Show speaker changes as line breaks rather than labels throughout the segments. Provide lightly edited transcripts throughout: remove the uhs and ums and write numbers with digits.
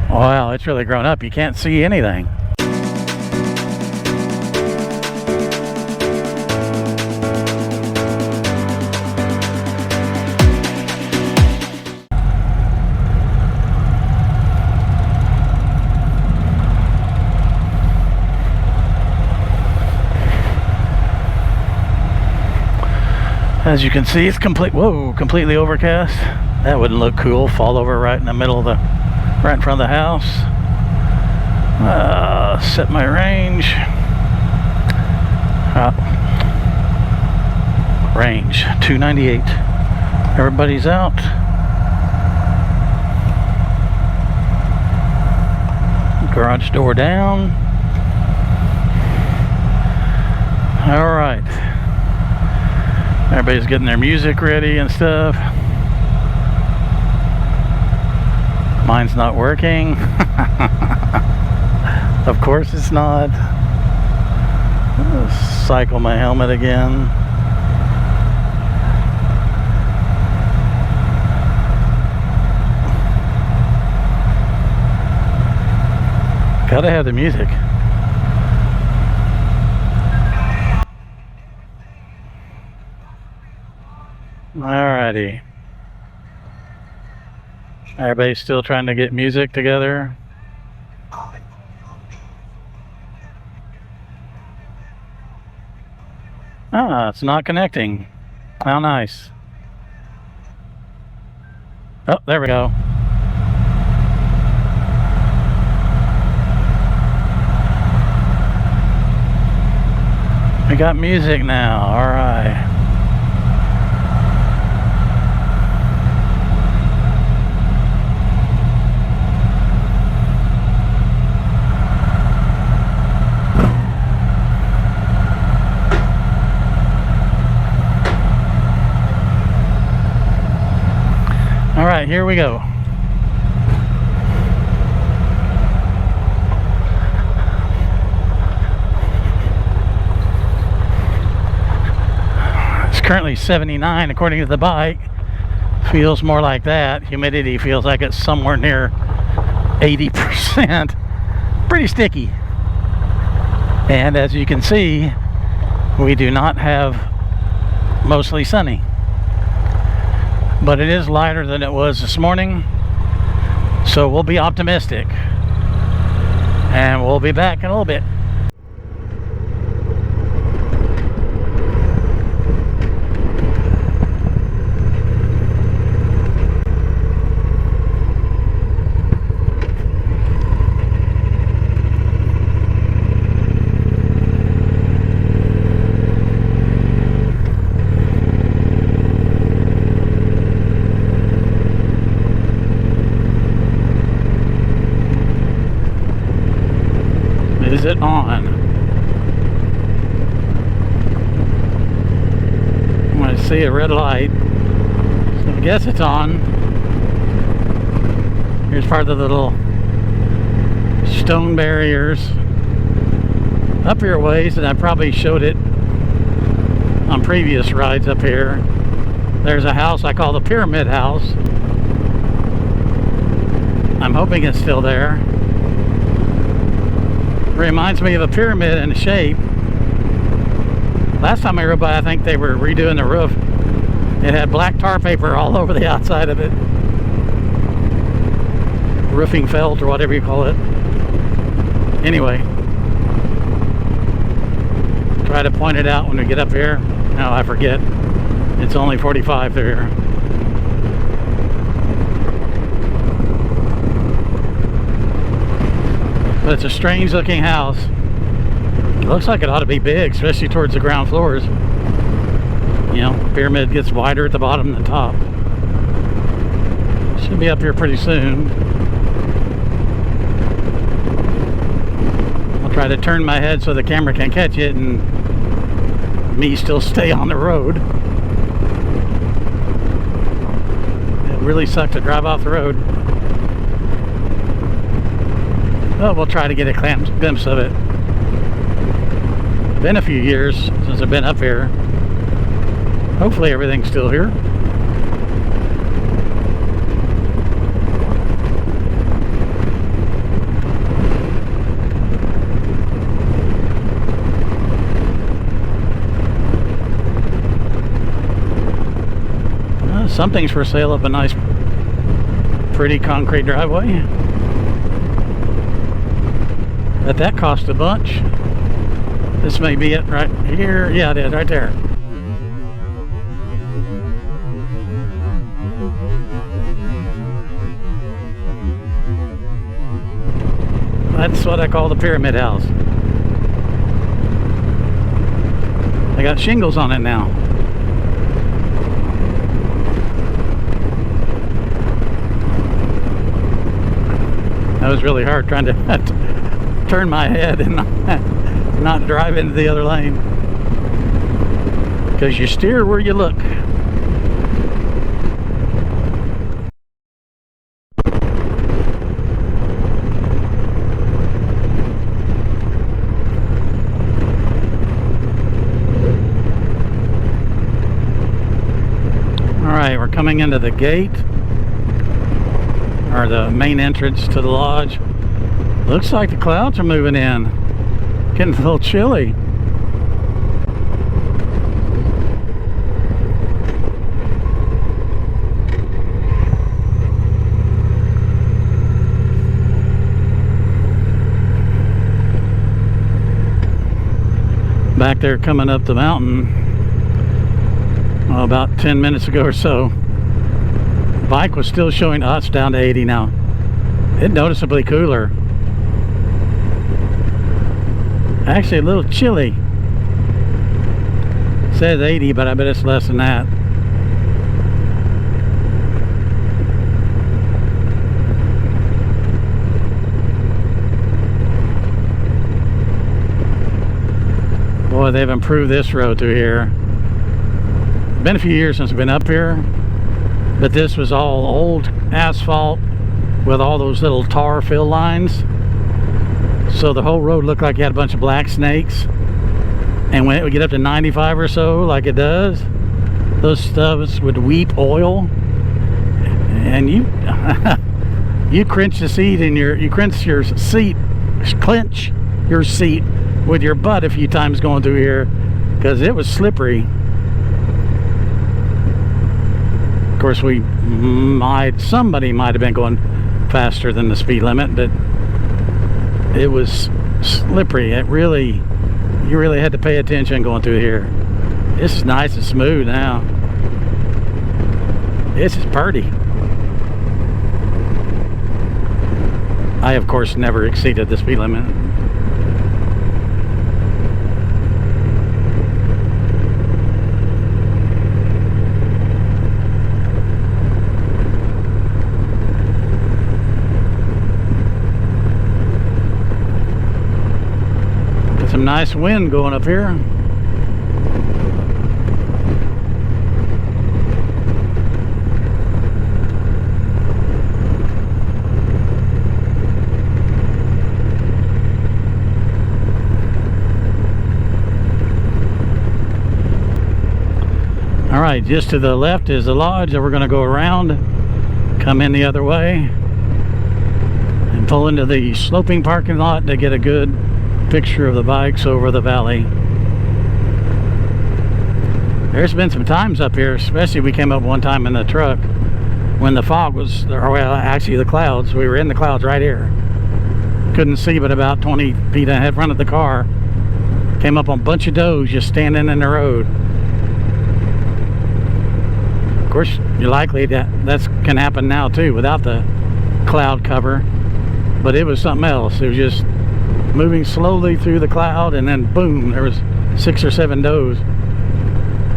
Wow, it's really grown up. You can't see anything. As you can see, it's completely overcast. That wouldn't look cool. Fall over right in the middle of right in front of the house. Set my range. Range 298. Everybody's out. Garage door down. All right. Everybody's getting their music ready and stuff. Mine's not working. Of course it's not. Cycle my helmet again. Gotta have the music. Alrighty. Everybody's still trying to get music together. It's not connecting. How nice. Oh, there we go. We got music now. Alright. Alright, here we go. It's currently 79 according to the bike. Feels more like that. Humidity feels like it's somewhere near 80%. Pretty sticky. And as you can see, we do not have mostly sunny. But it is lighter than it was this morning, so we'll be optimistic, and we'll be back in a little bit. Is it on? I see a red light, so I guess it's on. Here's part of the little stone barriers up here ways, and I probably showed it on previous rides up here. There's a house I call the Pyramid House. I'm hoping it's still there. Reminds me of a pyramid in shape. Last time I rode by, I think they were redoing the roof. It had black tar paper all over the outside of it. Roofing felt, or whatever you call it. Anyway, try to point it out when we get up here. No, I forget. It's only 45 there. But it's a strange looking house. It looks like it ought to be big, especially towards the ground floors. You know, pyramid gets wider at the bottom than the top. Should be up here pretty soon. I'll try to turn my head so the camera can catch it and me still stay on the road. It really sucks to drive off the road. Well, we'll try to get a glimpse of it. Been a few years since I've been up here. Hopefully everything's still here. Something's for sale up a nice, pretty concrete driveway. But that cost a bunch. This may be it right here. Yeah, it is right there. That's what I call the pyramid house. They got shingles on it now. That was really hard trying to turn my head and not drive into the other lane. Because you steer where you look. Alright, we're coming into the gate, or the main entrance to the lodge. Looks like the clouds are moving in. Getting a little chilly. Back there coming up the mountain, about 10 minutes ago or so, bike was still showing, oh, it's down to 80 now. It's noticeably cooler. Actually a little chilly. It says 80, but I bet it's less than that. Boy, they've improved this road through here. It's been a few years since I've been up here, but this was all old asphalt with all those little tar fill lines. So the whole road looked like you had a bunch of black snakes. And when it would get up to 95 or so, like it does, those stubs would weep oil. And you you clench the seat in you clench your seat with your butt a few times going through here, because it was slippery. Of course, somebody might have been going faster than the speed limit, but it was slippery. You really had to pay attention going through here. This is nice and smooth now. This is pretty. I, of course, never exceeded the speed limit. Some nice wind going up here. All right, just to the left is the lodge that we're going to go around, come in the other way, and pull into the sloping parking lot to get a good picture of the bikes over the valley. There's been some times up here, especially we came up one time in the truck when the fog was, or well, actually the clouds. We were in the clouds right here. Couldn't see but about 20 feet in front of the car. Came up on a bunch of does just standing in the road. Of course, you're likely that can happen now too without the cloud cover, but it was something else. It was just moving slowly through the cloud, and then boom, there was 6 or 7 does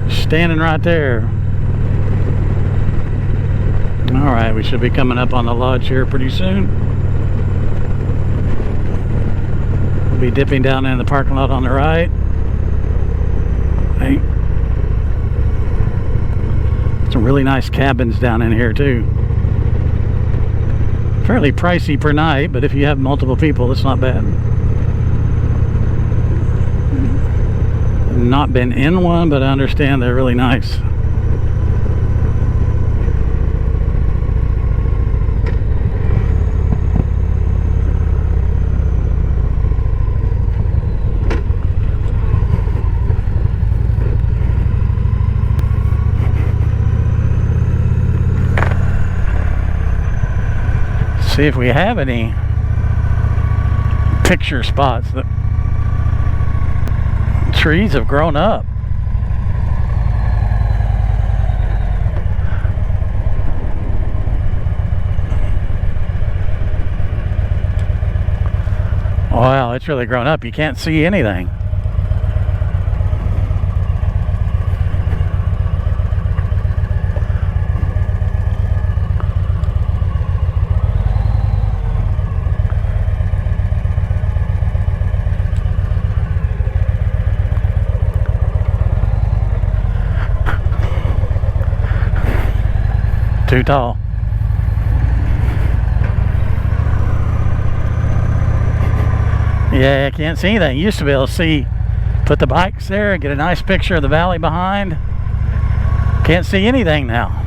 standing right there. All right, we should be coming up on the lodge here pretty soon. We'll be dipping down in the parking lot on the right. Hey, some really nice cabins down in here too. Fairly pricey per night, but if you have multiple people, it's not bad. Not been in one, but I understand they're really nice. See if we have any picture spots. The trees have grown up. Wow, it's really grown up. You can't see anything. Too tall. Yeah, I can't see anything. You used to be able to see, put the bikes there and get a nice picture of the valley behind. Can't see anything now.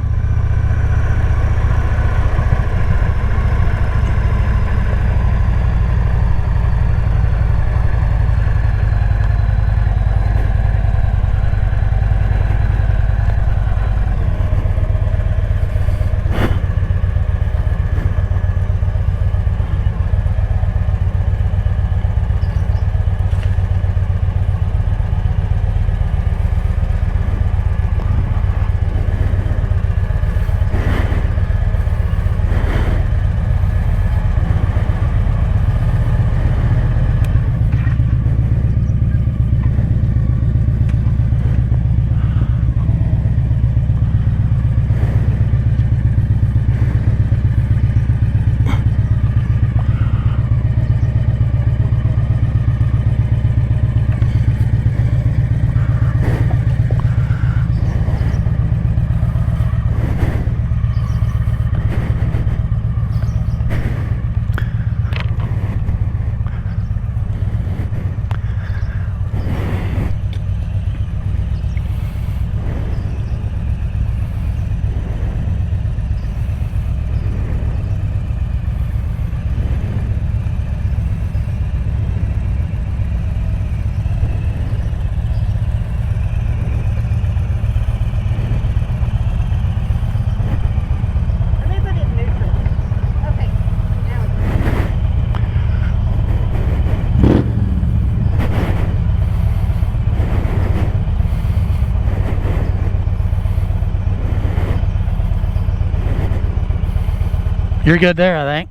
You're good there, I think.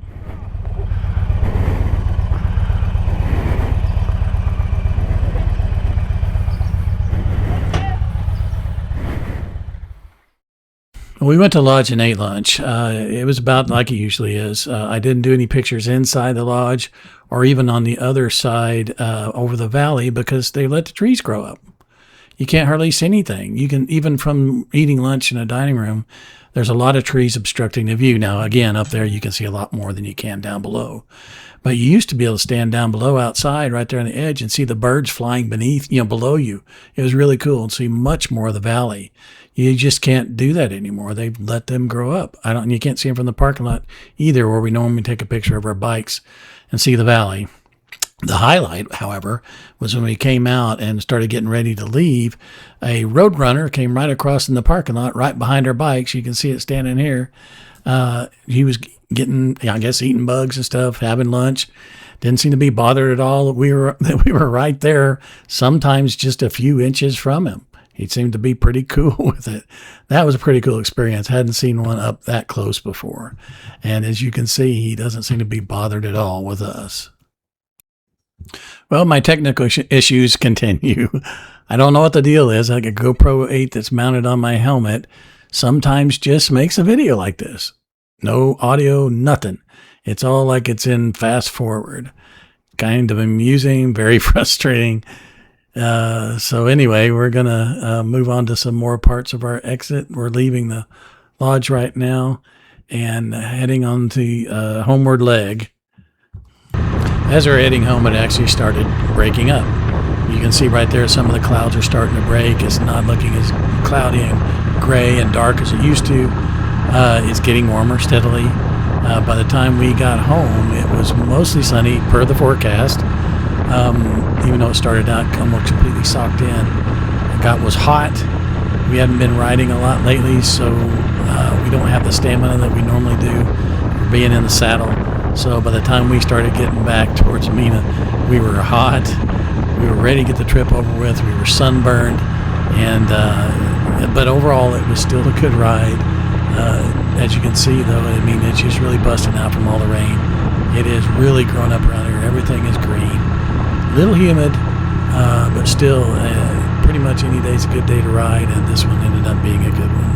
We went to lodge and ate lunch. It was about like it usually is. I didn't do any pictures inside the lodge or even on the other side over the valley because they let the trees grow up. You can't hardly see anything. You can, even from eating lunch in a dining room, there's a lot of trees obstructing the view. Now, again, up there you can see a lot more than you can down below. But you used to be able to stand down below outside right there on the edge and see the birds flying beneath, below you. It was really cool and see much more of the valley. You just can't do that anymore. They've let them grow up. You can't see them from the parking lot either, where we normally take a picture of our bikes and see the valley. The highlight, however, was when we came out and started getting ready to leave, a roadrunner came right across in the parking lot right behind our bikes. You can see it standing here. He was getting, I guess, eating bugs and stuff, having lunch. Didn't seem to be bothered at all that we were right there, sometimes just a few inches from him. He seemed to be pretty cool with it. That was a pretty cool experience. Hadn't seen one up that close before. And as you can see, he doesn't seem to be bothered at all with us. Well, my technical issues continue. I don't know what the deal is. Like a GoPro 8 that's mounted on my helmet sometimes just makes a video like this. No audio, nothing. It's all like it's in fast forward. Kind of amusing, very frustrating. So anyway, we're going to move on to some more parts of our exit. We're leaving the lodge right now and heading on the homeward leg. As we're heading home, it actually started breaking up. You can see right there some of the clouds are starting to break. It's not looking as cloudy and gray and dark as it used to. It's getting warmer steadily. By the time we got home, it was mostly sunny per the forecast. Even though it started out almost completely socked in. It was hot. We hadn't been riding a lot lately, so we don't have the stamina that we normally do for being in the saddle. So by the time we started getting back towards Mena, we were hot. We were ready to get the trip over with. We were sunburned, and but overall it was still a good ride. As you can see, though, I mean, it's just really busting out from all the rain. It is really growing up around here. Everything is green. A little humid, but still, pretty much any day's a good day to ride, and this one ended up being a good one.